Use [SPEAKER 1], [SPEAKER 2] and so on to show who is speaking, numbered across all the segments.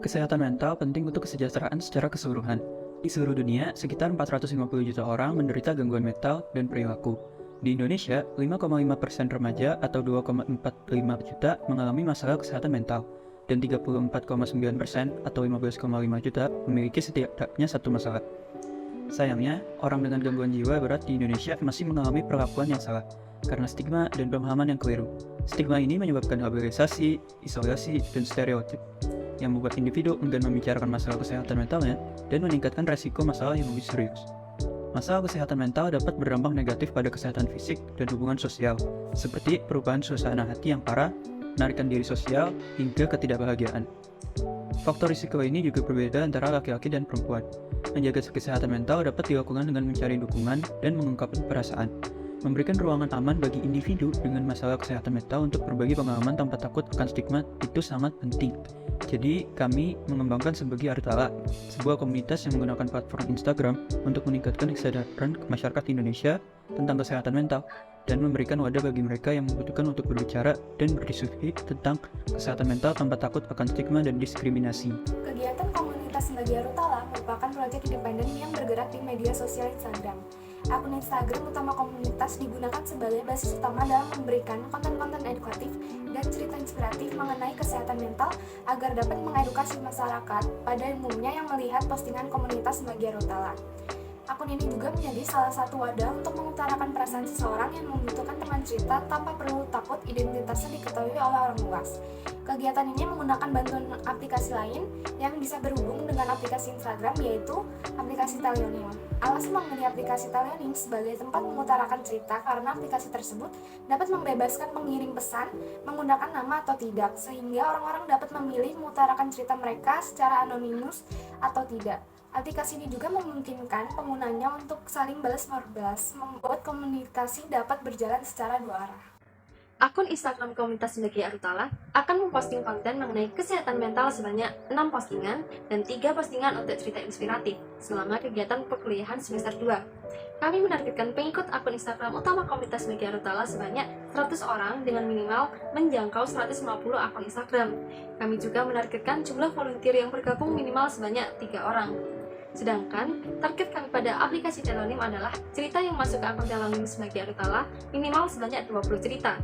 [SPEAKER 1] Kesehatan mental penting untuk kesejahteraan secara keseluruhan. Di seluruh dunia, sekitar 450 juta orang menderita gangguan mental dan perilaku. Di Indonesia, 5,5% remaja atau 2,45 juta mengalami masalah kesehatan mental, dan 34,9% atau 15,5 juta memiliki setidaknya satu masalah. Sayangnya, orang dengan gangguan jiwa berat di Indonesia masih mengalami perlakuan yang salah, karena stigma dan pemahaman yang keliru. Stigma ini menyebabkan habilisasi, isolasi, dan stereotip, yang membuat individu enggan membicarakan masalah kesehatan mentalnya dan meningkatkan resiko masalah yang lebih serius. Masalah kesehatan mental dapat berdampak negatif pada kesehatan fisik dan hubungan sosial, seperti perubahan suasana hati yang parah, penarikan diri sosial, hingga ketidakbahagiaan. Faktor risiko ini juga berbeda antara laki-laki dan perempuan. Menjaga kesehatan mental dapat dilakukan dengan mencari dukungan dan mengungkapkan perasaan. Memberikan ruangan aman bagi individu dengan masalah kesehatan mental untuk berbagi pengalaman tanpa takut akan stigma itu sangat penting. Jadi, kami mengembangkan Sebagai Arutala, sebuah komunitas yang menggunakan platform Instagram untuk meningkatkan kesadaran masyarakat Indonesia tentang kesehatan mental dan memberikan wadah bagi mereka yang membutuhkan untuk berbicara dan berdiskusi tentang kesehatan mental tanpa takut akan stigma dan diskriminasi.
[SPEAKER 2] Kegiatan komunitas Sebagai Arutala merupakan proyek independen yang bergerak di media sosial Instagram. Akun Instagram utama komunitas digunakan sebagai basis utama dalam memberikan konten-konten edukatif dan cerita inspiratif mengenai kesehatan mental agar dapat mengedukasi masyarakat pada umumnya yang melihat postingan komunitas Sebagai Arutala. Akun ini juga menjadi salah satu wadah untuk mengutarakan perasaan seseorang yang membutuhkan teman cerita tanpa perlu takut identitasnya diketahui oleh orang luas. Kegiatan ini menggunakan bantuan aplikasi lain yang bisa berhubung dengan aplikasi Instagram, yaitu aplikasi Teleonim. Alasan memilih aplikasi Teleonim sebagai tempat mengutarakan cerita karena aplikasi tersebut dapat membebaskan pengirim pesan menggunakan nama atau tidak, sehingga orang-orang dapat memilih mengutarakan cerita mereka secara anonimus atau tidak. Aplikasi ini juga memungkinkan penggunanya untuk saling balas-membalas, membuat komunikasi dapat berjalan secara dua arah.
[SPEAKER 3] Akun Instagram komunitas Sebagai Arutala akan memposting konten mengenai kesehatan mental sebanyak 6 postingan dan 3 postingan untuk cerita inspiratif selama kegiatan perkuliahan semester 2. Kami menargetkan pengikut akun Instagram utama komunitas Sebagai Arutala sebanyak 100 orang dengan minimal menjangkau 150 akun Instagram. Kami juga menargetkan jumlah volunteer yang bergabung minimal sebanyak 3 orang. Sedangkan, target kami pada aplikasi Telonim adalah cerita yang masuk ke akun Telonim Sebagai Arutala minimal sebanyak 20 cerita.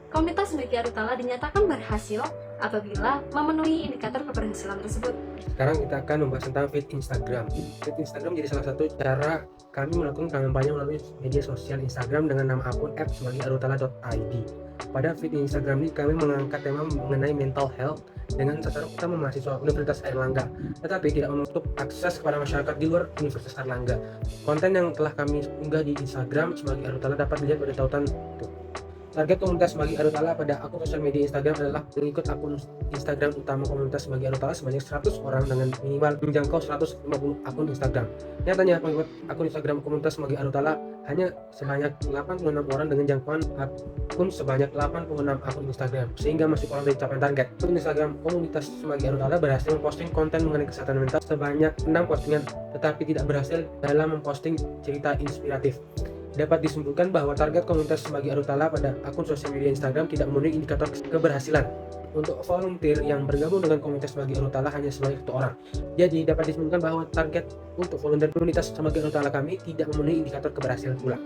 [SPEAKER 3] Komunitas Sebagai Arutala dinyatakan berhasil apabila memenuhi indikator keberhasilan tersebut.
[SPEAKER 4] Sekarang kita akan membahas tentang feed Instagram. Feed Instagram jadi salah satu cara kami melakukan kampanye melalui media sosial Instagram dengan nama akun @sebagearutala.id. Pada feed Instagram ini kami mengangkat tema mengenai mental health dengan sasaran utama mahasiswa Universitas Airlangga, tetapi tidak menutup akses kepada masyarakat di luar Universitas Airlangga. Konten yang telah kami unggah di Instagram Sebagai Arutala dapat dilihat pada tautan itu. Target komunitas Sebagai Arutala pada akun sosial media Instagram adalah mengikut akun Instagram utama komunitas Sebagai Arutala sebanyak 100 orang dengan minimal menjangkau 150 akun Instagram. Nyatanya pengikut akun Instagram komunitas Sebagai Arutala hanya sebanyak 86 orang dengan jangkauan akun sebanyak 86 akun Instagram, sehingga masih kurang dari capaian target. Akun Instagram komunitas Sebagai Arutala berhasil memposting konten mengenai kesehatan mental sebanyak 6 postingan, tetapi tidak berhasil dalam memposting cerita inspiratif. Dapat disimpulkan bahwa target komunitas Sebagai Arutala pada akun sosial media Instagram tidak memenuhi indikator keberhasilan. Untuk volunteer yang bergabung dengan komunitas Sebagai Arutala hanya sebanyak 1 orang. Jadi dapat disimpulkan bahwa target untuk volunteer komunitas Sebagai Arutala kami tidak memenuhi indikator keberhasilan pula.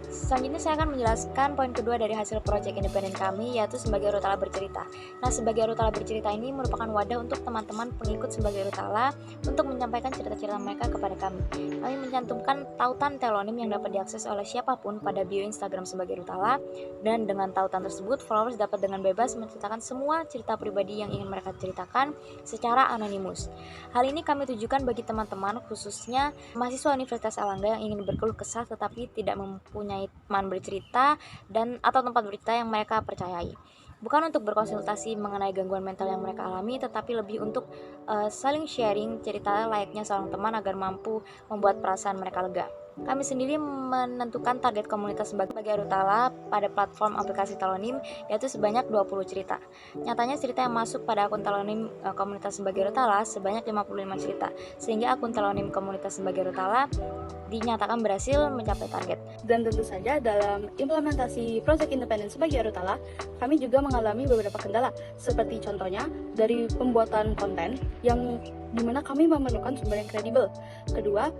[SPEAKER 5] Selanjutnya saya akan menjelaskan poin kedua dari hasil proyek independen kami, yaitu Sebagai Arutala Bercerita. Nah, Sebagai Arutala Bercerita ini merupakan wadah untuk teman-teman pengikut Sebagai Arutala untuk menyampaikan cerita-cerita mereka kepada kami. Kami mencantumkan tautan telonim yang dapat diakses oleh siapapun pada bio Instagram Sebagai Arutala, dan dengan tautan tersebut, followers dapat dengan bebas menceritakan semua cerita pribadi yang ingin mereka ceritakan secara anonimus. Hal ini kami tujukan bagi teman-teman, khususnya mahasiswa Universitas Airlangga yang ingin berkeluh kesah tetapi tidak mempunyai teman bercerita dan atau tempat bercerita yang mereka percayai. Bukan untuk berkonsultasi mengenai gangguan mental yang mereka alami, tetapi lebih untuk saling sharing cerita layaknya seorang teman agar mampu membuat perasaan mereka lega. Kami sendiri menentukan target komunitas sebagai Arutala pada platform aplikasi Talonim, yaitu sebanyak 20 cerita. Nyatanya cerita yang masuk pada akun Talonim komunitas sebagai Arutala sebanyak 55 cerita, sehingga akun Talonim komunitas sebagai Arutala dinyatakan berhasil mencapai target.
[SPEAKER 6] Dan tentu saja dalam implementasi proyek independen sebagai Arutala, kami juga mengalami beberapa kendala, seperti contohnya dari pembuatan konten yang dimana kami memerlukan sumber yang kredibel. Kedua,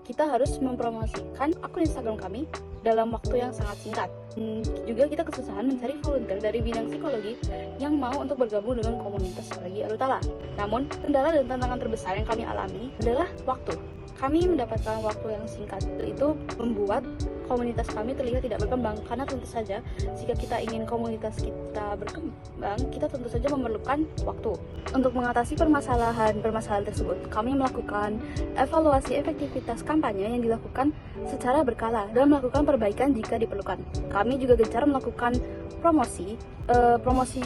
[SPEAKER 6] kita harus mempromosikan akun Instagram kami dalam waktu yang sangat singkat. Juga kita kesusahan mencari volunteer dari bidang psikologi yang mau untuk bergabung dengan komunitas psikologi Arutala. Namun, kendala dan tantangan terbesar yang kami alami adalah waktu. Kami mendapatkan waktu yang singkat, itu membuat komunitas kami terlihat tidak berkembang, karena tentu saja jika kita ingin komunitas kita berkembang, kita tentu saja memerlukan waktu. Untuk mengatasi permasalahan tersebut, kami melakukan evaluasi efektivitas kampanye yang dilakukan secara berkala dan melakukan perbaikan jika diperlukan. Kami juga gencar melakukan promosi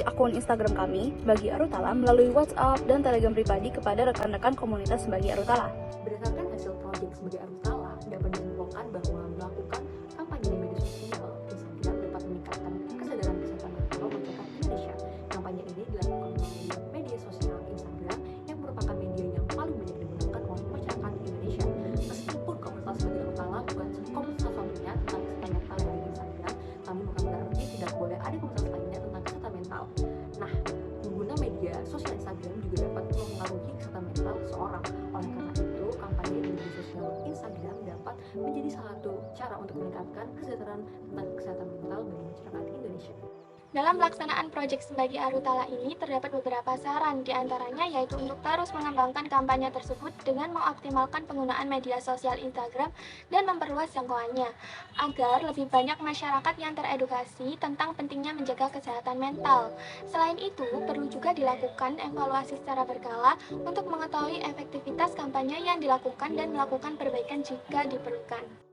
[SPEAKER 6] akun Instagram kami bagi Arutala melalui WhatsApp dan Telegram pribadi kepada rekan-rekan komunitas bagi Arutala.
[SPEAKER 7] Berdasarkan hasil proyek sebagai Arutala, dapat disimpulkan bahwa melakukan kampanye di media sosial Instagram dapat meningkatkan kesadaran kesehatan mental masyarakat Indonesia. Kampanye ini dilakukan melalui media sosial Instagram yang merupakan media yang paling banyak digunakan oleh masyarakat Indonesia. Meskipun komunitas sebagai Arutala bukan komunitas satunya tentang kesehatan mental yang ada di Instagram, namun bukan berarti tidak boleh ada komunitas lainnya tentang kesehatan mental. Nah, pengguna media sosial Instagram juga dapat mempengaruhi kesehatan mental seseorang. Oleh karena itu, kampanye di media sosial Instagram dapat menjadi salah satu cara untuk meningkatkan kesejahteraan tentang kesehatan mental bagi masyarakat Indonesia.
[SPEAKER 8] Dalam pelaksanaan proyek Sembagi Arutala ini terdapat beberapa saran, diantaranya yaitu untuk terus mengembangkan kampanye tersebut dengan mengoptimalkan penggunaan media sosial Instagram dan memperluas jangkauannya, agar lebih banyak masyarakat yang teredukasi tentang pentingnya menjaga kesehatan mental. Selain itu, perlu juga dilakukan evaluasi secara berkala untuk mengetahui efektivitas kampanye yang dilakukan dan melakukan perbaikan jika diperlukan.